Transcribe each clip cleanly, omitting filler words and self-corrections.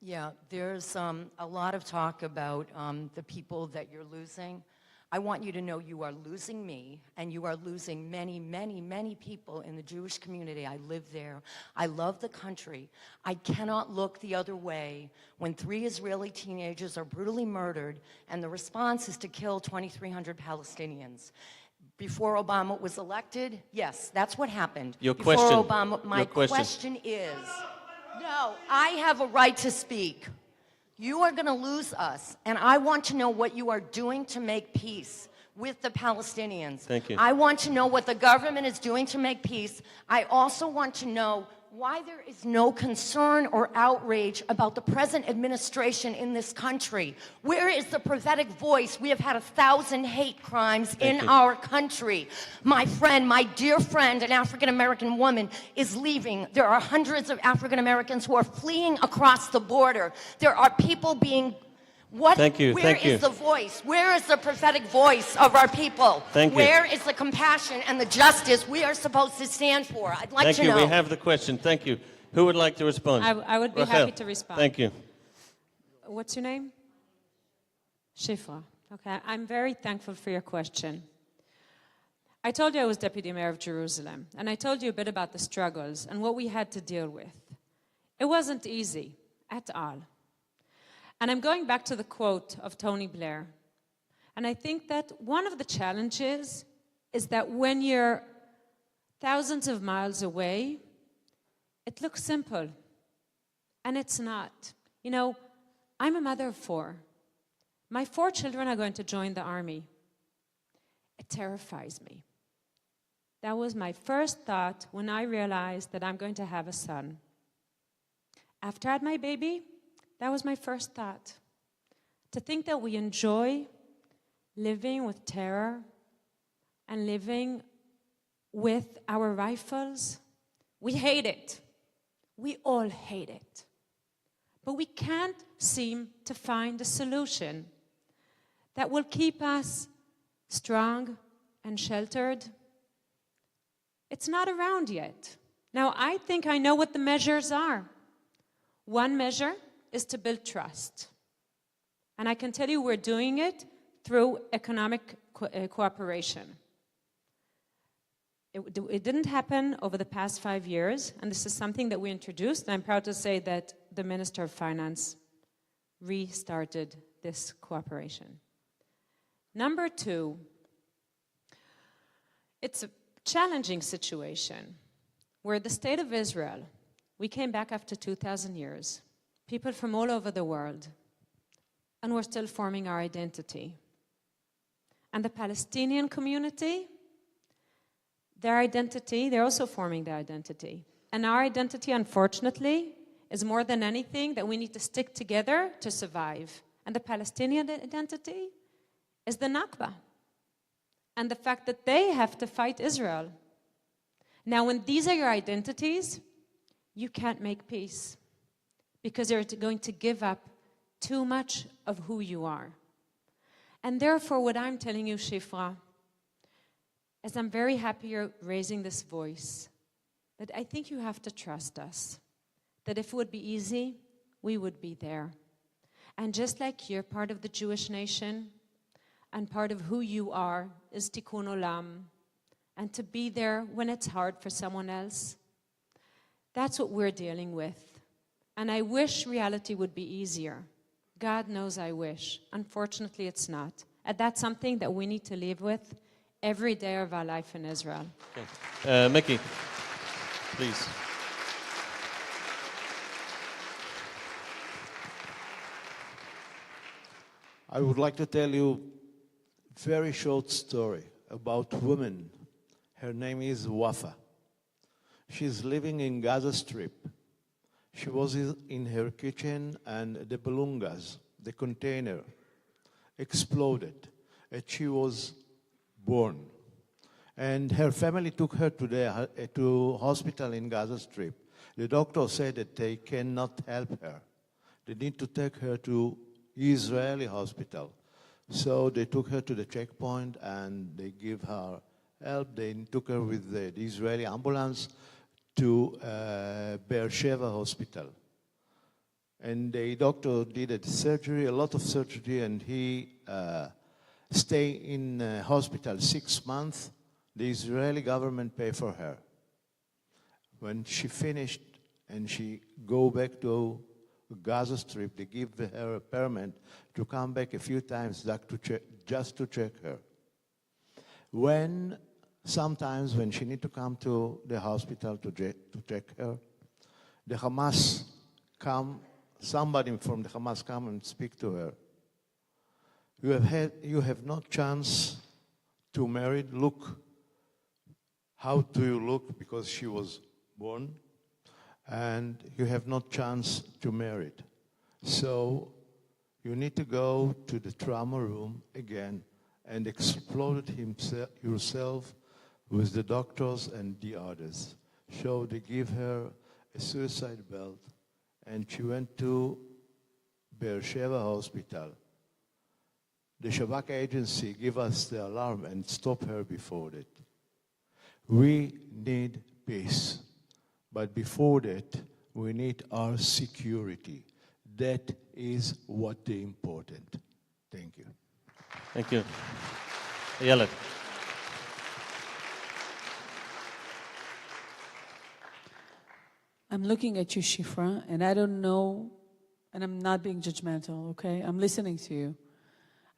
Yeah, there's a lot of talk about the people that you're losing. I want you to know you are losing me, and you are losing many, many, many people in the Jewish community. I live there. I love the country. I cannot look the other way when 3 Israeli teenagers are brutally murdered, and the response is to kill 2,300 Palestinians. Before Obama was elected, yes, that's what happened. Your Before question. Obama, my Your question. question is, no, I have a right to speak. You are going to lose us, and I want to know what you are doing to make peace with the Palestinians. Thank you. I want to know what the government is doing to make peace. I also want to know why there is no concern or outrage about the present administration in this country. Where is the prophetic voice? We have had 1,000 hate crimes in our country. My friend, my dear friend, an African-American woman, is leaving. There are hundreds of African-Americans who are fleeing across the border. There are people being... Thank you. Where is the voice? Where is the prophetic voice of our people? Where is the compassion and the justice we are supposed to stand for? I'd like to know. Thank you. We have the question. Thank you. Who would like to respond? I would be Rachel. happy to respond. Thank you. What's your name? Shifra. Okay, I'm very thankful for your question. I told you I was Deputy Mayor of Jerusalem, and I told you a bit about the struggles and what we had to deal with. It wasn't easy at all. And I'm going back to the quote of Tony Blair. And I think that one of the challenges is that when you're thousands of miles away, it looks simple. And it's not. You know, I'm a mother of 4. My 4 children are going to join the army. It terrifies me. That was my first thought when I realized that I'm going to have a son. After I had my baby, that was my first thought. To think that we enjoy living with terror and living with our rifles, we hate it. We all hate it. But we can't seem to find a solution that will keep us strong and sheltered. It's not around yet. Now, I think I know what the measures are. One measure is to build trust. And I can tell you we're doing it through economic cooperation. It didn't happen over the past 5 years, and this is something that we introduced, and I'm proud to say that the Minister of Finance restarted this cooperation. Number 2, it's a challenging situation where the State of Israel, we came back after 2,000 years, people from all over the world, and we're still forming our identity. And the Palestinian community, their identity, they're also forming their identity. And our identity, unfortunately, is more than anything that we need to stick together to survive. And the Palestinian identity is the Nakba. And the fact that they have to fight Israel. Now, when these are your identities, you can't make peace, because you're going to give up too much of who you are. And therefore, what I'm telling you, Shifra, is I'm very happy you're raising this voice, that I think you have to trust us, that if it would be easy, we would be there. And just like you're part of the Jewish nation, and part of who you are is tikkun olam, and to be there when it's hard for someone else, that's what we're dealing with. And I wish reality would be easier. God knows I wish. Unfortunately, it's not. And that's something that we need to live with every day of our life in Israel. Okay. Mickey, please. I would like to tell you a very short story about a woman. Her name is Wafa. She's living in Gaza Strip. She was in her kitchen and the belungas, the container, exploded and she was born. And her family took her to hospital in Gaza Strip. The doctor said that they cannot help her. They need to take her to Israeli hospital. So they took her to the checkpoint and they give her help. They took her with the Israeli ambulance to Beersheba hospital. And the doctor did a surgery, a lot of surgery, and he stayed in hospital 6 months. The Israeli government paid for her. When she finished and she go back to Gaza Strip, they give her a permit to come back a few times just to check her. Sometimes when she need to come to the hospital to check her, the Hamas somebody from the Hamas come and speak to her. You have no chance to marry. Look, how do you look? Because she was born, and you have no chance to marry. So you need to go to the trauma room again and explore yourself with the doctors and the others. So they give her a suicide belt, and she went to Beersheba Hospital. The Shabak agency give us the alarm and stop her before that. We need peace, but before that, we need our security. That is what the important. Thank you. Thank you. Ayelet. I'm looking at you, Shifra, and I don't know, and I'm not being judgmental, okay? I'm listening to you.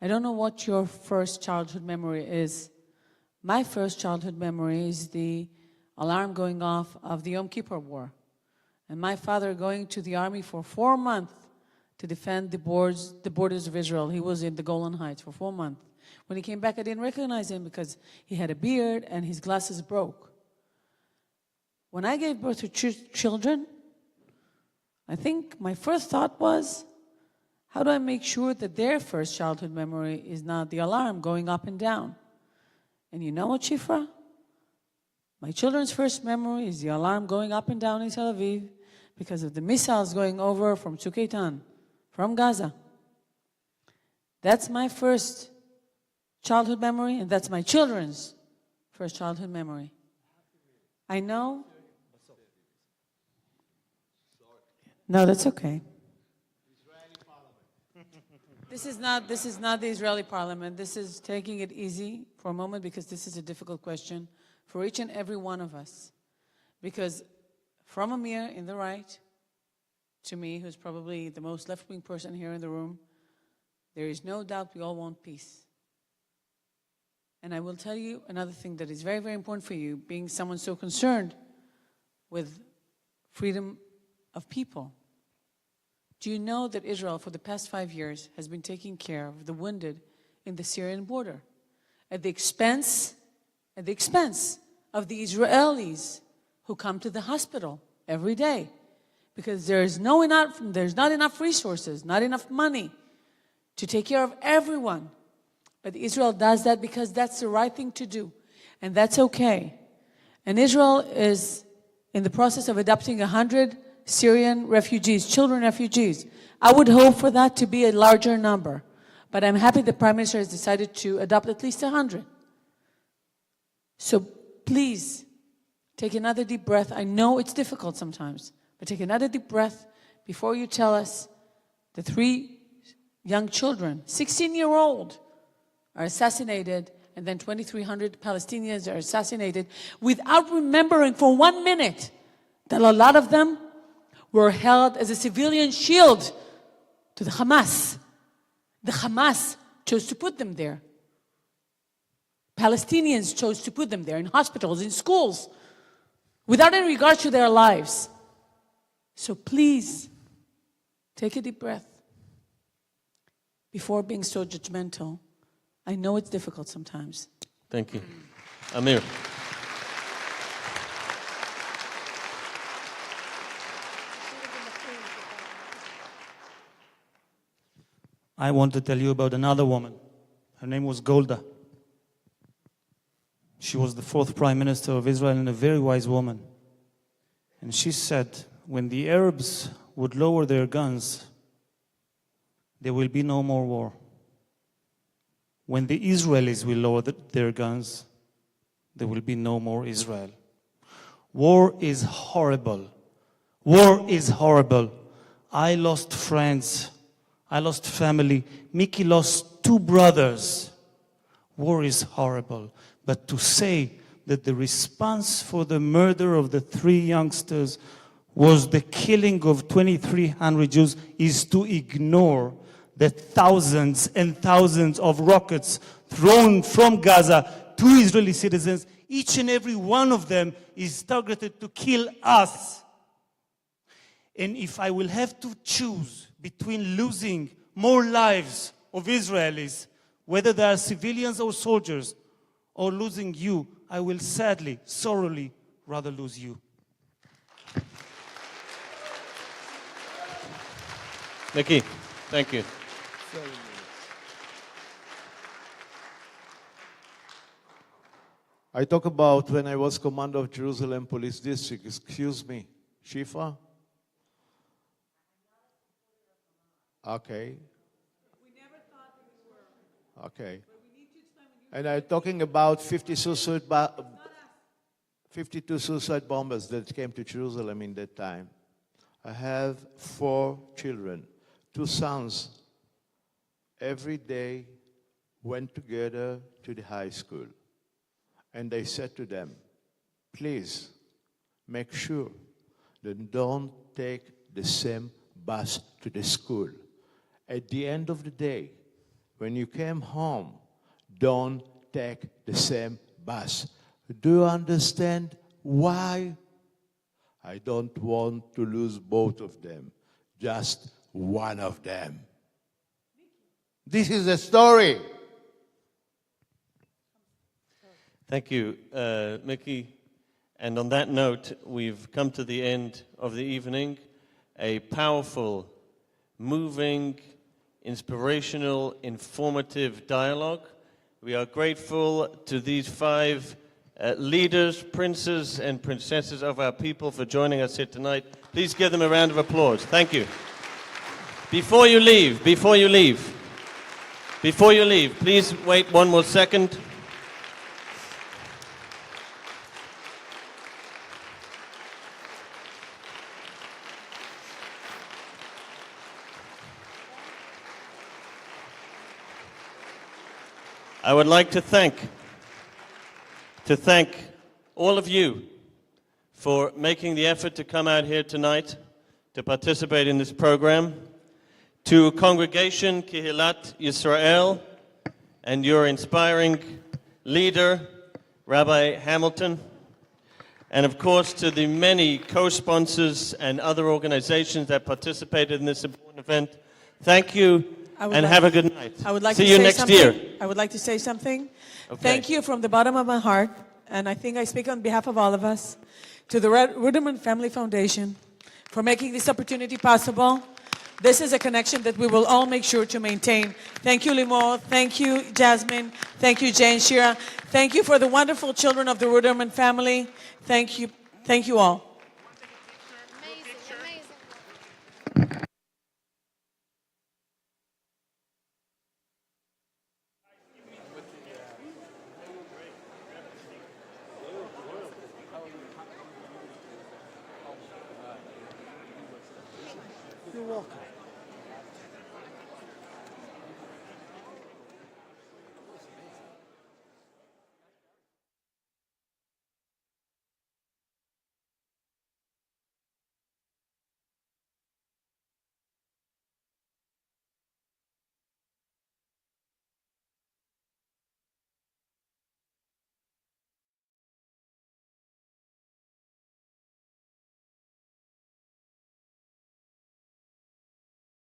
I don't know what your first childhood memory is. My first childhood memory is the alarm going off of the Yom Kippur War, and my father going to the army for 4 months to defend the borders of Israel. He was in the Golan Heights for 4 months. When he came back, I didn't recognize him because he had a beard and his glasses broke. When I gave birth to children, I think my first thought was, how do I make sure that their first childhood memory is not the alarm going up and down? And you know what, Shifra? My children's first memory is the alarm going up and down in Tel Aviv because of the missiles going over from Tzuk Eitan, from Gaza. That's my first childhood memory, and that's my children's first childhood memory. I know. No, that's okay. This is not the Israeli parliament. This is taking it easy for a moment because this is a difficult question for each and every one of us. Because from Amir in the right to me, who's probably the most left-wing person here in the room, there is no doubt we all want peace. And I will tell you another thing that is very, very important for you, being someone so concerned with freedom of people. Do you know that Israel, for the past 5 years, has been taking care of the wounded in the Syrian border at the expense of the Israelis who come to the hospital every day? Because there's not enough resources, not enough money to take care of everyone. But Israel does that because that's the right thing to do, and that's okay. And Israel is in the process of adopting 100 Syrian refugees, children refugees. I would hope for that to be a larger number, but I'm happy the Prime Minister has decided to adopt at least 100. So please, take another deep breath. I know it's difficult sometimes, but take another deep breath before you tell us the 3 young children, 16-year-old, are assassinated, and then 2,300 Palestinians are assassinated without remembering for 1 minute that a lot of them were held as a civilian shield to the Hamas. The Hamas chose to put them there. Palestinians chose to put them there in hospitals, in schools, without any regard to their lives. So please, take a deep breath before being so judgmental. I know it's difficult sometimes. Thank you. Amir. I want to tell you about another woman. Her name was Golda. She was the 4th Prime Minister of Israel and a very wise woman. And she said, when the Arabs would lower their guns, there will be no more war. When the Israelis will lower their guns, there will be no more Israel. War is horrible. War is horrible. I lost friends. I lost family. Mickey lost 2 brothers. War is horrible. But to say that the response for the murder of the 3 youngsters was the killing of 2,300 Jews is to ignore the thousands and thousands of rockets thrown from Gaza to Israeli citizens. Each and every one of them is targeted to kill us. And if I will have to choose between losing more lives of Israelis, whether they are civilians or soldiers, or losing you, I will sadly, sorrowfully rather lose you. Mickey, thank you. I talk about when I was commander of Jerusalem Police District. Excuse me, Shifa? Okay. We never thought we were. Okay. And I'm talking about 52 suicide bombers that came to Jerusalem in that time. I have 4 children, 2 sons. Every day went together to the high school. And I said to them, please make sure that don't take the same bus to the school. At the end of the day, when you came home, don't take the same bus. Do you understand why? I don't want to lose both of them, just one of them. This is a story. Thank you, Mickey. And on that note, we've come to the end of the evening. A powerful, moving, inspirational, informative dialogue. We are grateful to these 5 leaders, princes and princesses of our people for joining us here tonight. Please give them a round of applause. Thank you. Before you leave, please wait one more second. I would like to thank all of you for making the effort to come out here tonight to participate in this program. To Congregation Kehilat Yisrael and your inspiring leader, Rabbi Hamilton. And of course to the many co-sponsors and other organizations that participated in this important event. Thank you and have a good night. I would like See to you say next something. year. I would like to say something. Okay. Thank you from the bottom of my heart, and I think I speak on behalf of all of us, to the Ruderman Family Foundation for making this opportunity possible. This is a connection that we will all make sure to maintain. Thank you, Limor. Thank you, Jasmine. Thank you, Jane Shira. Thank you for the wonderful children of the Ruderman family. Thank you. Thank you all.